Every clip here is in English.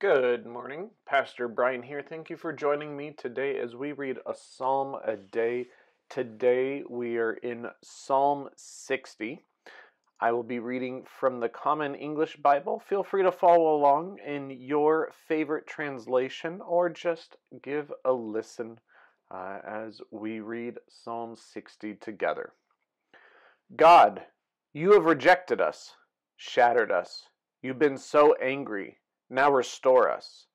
Good morning. Pastor Brian here. Thank you for joining me today as we read a psalm a day. Today we are in Psalm 60. I will be reading from the Common English Bible. Feel free to follow along in your favorite translation or just give a listen as we read Psalm 60 together. God, you have rejected us, shattered us. You've been so angry. Now restore us.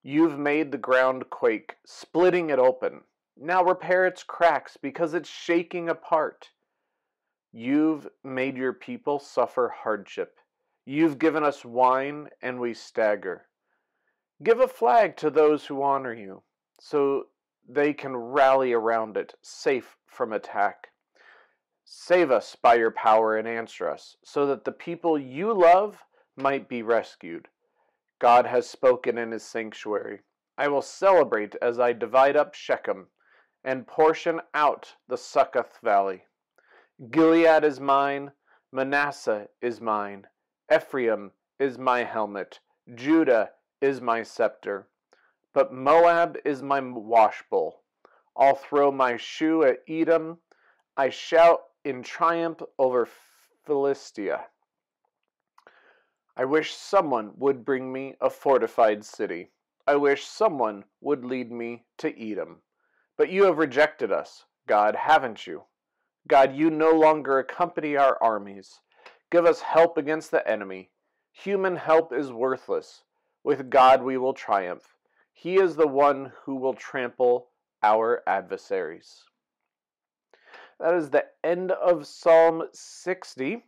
You've made the ground quake, splitting it open. Now repair its cracks because it's shaking apart. You've made your people suffer hardship. You've given us wine and we stagger. Give a flag to those who honor you, so they can rally around it, safe from attack. Save us by your power and answer us, so that the people you love might be rescued. God has spoken in his sanctuary. I will celebrate as I divide up Shechem and portion out the Succoth Valley. Gilead is mine, Manasseh is mine, Ephraim is my helmet, Judah is my scepter. But Moab is my washbowl. I'll throw my shoe at Edom. I shout in triumph over Philistia. I wish someone would bring me a fortified city. I wish someone would lead me to Edom. But you have rejected us, God, haven't you? God, you no longer accompany our armies. Give us help against the enemy. Human help is worthless. With God we will triumph. He is the one who will trample our adversaries. That is the end of Psalm 60.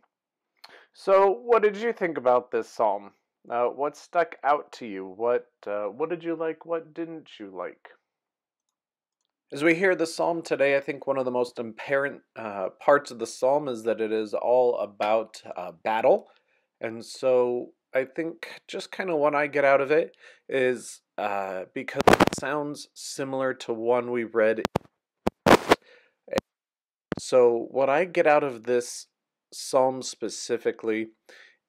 So, what did you think about this psalm? What stuck out to you? What did you like? What didn't you like? As we hear the psalm today, I think one of the most apparent parts of the psalm is that it is all about battle. And so I think just kind of what I get out of it is because it sounds similar to one we read. So what I get out of this psalm specifically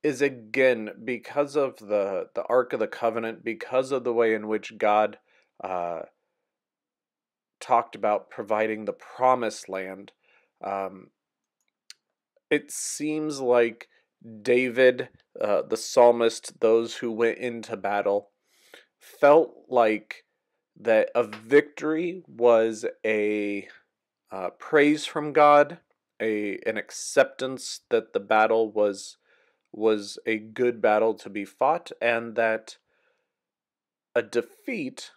is, again, because of the Ark of the Covenant, because of the way in which God talked about providing the promised land, it seems like David, the psalmist, those who went into battle, felt like that a victory was a praise from God, an acceptance that the battle was a good battle to be fought, and that a defeat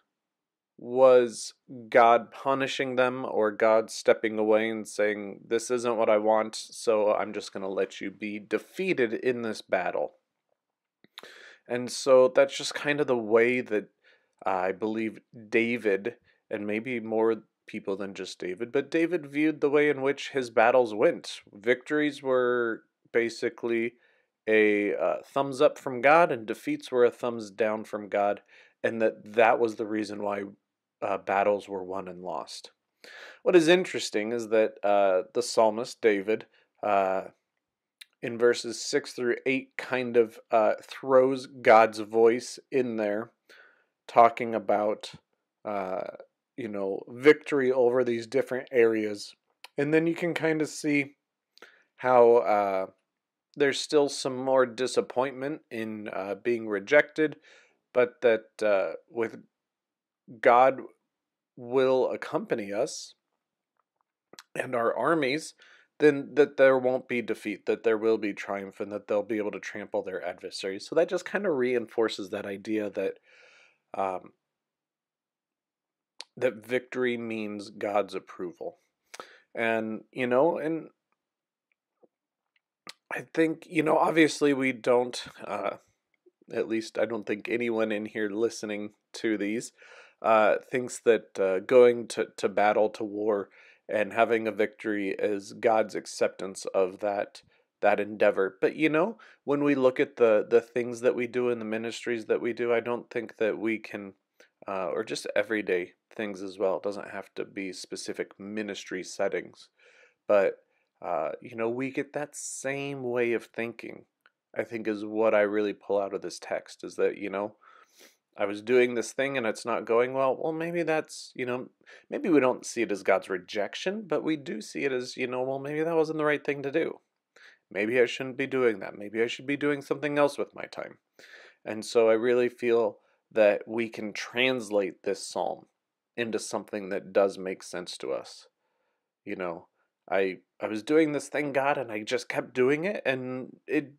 was God punishing them or God stepping away and saying, this isn't what I want, so I'm just going to let you be defeated in this battle. And so that's just kind of the way that I believe David, and maybe more people than just David, but David viewed the way in which his battles went. Victories were basically a thumbs up from God, and defeats were a thumbs down from God, and that was the reason why battles were won and lost. What is interesting is that the psalmist David, in verses 6 through 8, kind of throws God's voice in there, talking about victory over these different areas, and then you can kind of see how there's still some more disappointment in being rejected, but that with God will accompany us and our armies, then that there won't be defeat, that there will be triumph, and that they'll be able to trample their adversaries. So that just kind of reinforces that idea that that victory means God's approval. And I think, obviously we don't, at least I don't think anyone in here listening to these thinks that going to battle, to war, and having a victory is God's acceptance of that endeavor. But when we look at the things that we do in the ministries that we do, I don't think that we can, or just everyday things as well. It doesn't have to be specific ministry settings, but we get that same way of thinking, I think, is what I really pull out of this text, is that, I was doing this thing and it's not going well. Well, maybe that's, maybe we don't see it as God's rejection, but we do see it as, well, maybe that wasn't the right thing to do. Maybe I shouldn't be doing that. Maybe I should be doing something else with my time. And so I really feel that we can translate this psalm into something that does make sense to us. You know, I was doing this thing, God, and I just kept doing it, and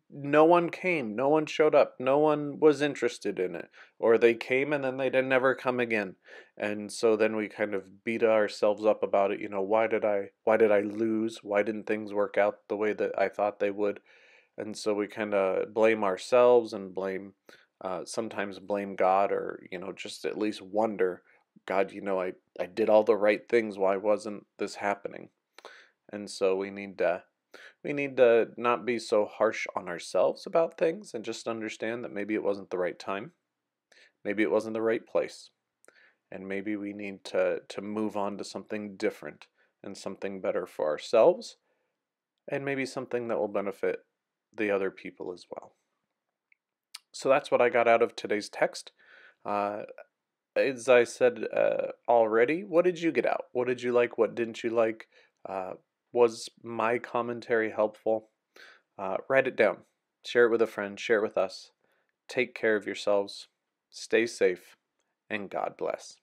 no one came, no one showed up, no one was interested in it, or they came and then they didn't never come again. And so then we kind of beat ourselves up about it. Why did I lose? Why didn't things work out the way that I thought they would? And so we kind of blame ourselves and sometimes blame God, or just at least wonder, God, I did all the right things. Why wasn't this happening? And so we need to not be so harsh on ourselves about things, and just understand that maybe it wasn't the right time, maybe it wasn't the right place, and maybe we need to move on to something different and something better for ourselves, and maybe something that will benefit the other people as well. So that's what I got out of today's text. Uh, as I said already, what did you get out? What did you like? What didn't you like? Uh, was my commentary helpful? Write it down. Share it with a friend. Share it with us. Take care of yourselves. Stay safe. And God bless.